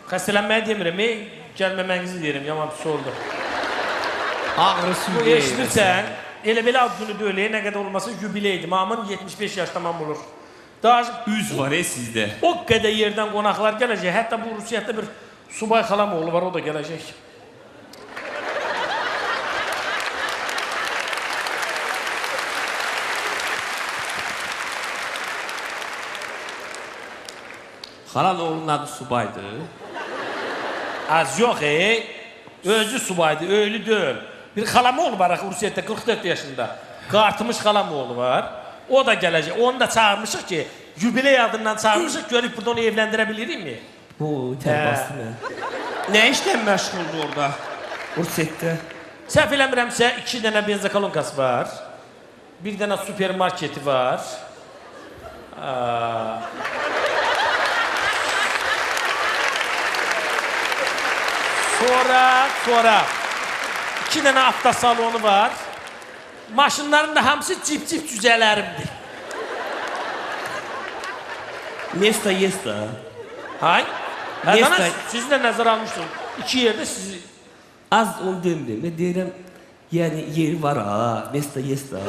Xəstələnməyi demirəm, gəlməmənizi deyirəm, yaman pis oldu. Ağrısı Bu eşidirsən, elə belə ad günü deyil, nə qədər olmasa jubileydi. Mamın 75 yaş tamam olur. Daha üz var sizdə. O qədər yerdən qonaqlar gələcək. Hətta bu Rusiyyədə bir subay xalam oğlu var, o da gələcək. Xalan oğlunun adı subaydı. Az yox, özü subaydı, öylü deyil. Bir xalam oğlu var, Rusiyyədə 44 yaşında. Qartımış xalam oğlu var. O da gələcək. Onu da çağırmışıq ki, jubiley adından çağırmışıq, görüb burada onu evləndirə bilirik mi? Bu tərbası nə? Nə işlə məşğuldur orada? Rusiyyədə. Səhv eləmirəmsə, 2 dənə benzokolonkas var. Bir dənə supermarketi var. Sonra 2 dənə avtosalonu var. Maşınların da hamısı cip-cip cüzələrimdir. Mesta yesta. Hay? Nesta. Siz də nəzər almışsınız. 2 yerdə sizi... Az onu demirəm. Mən deyirəm, yəni yeri var ha. Mesta yesta.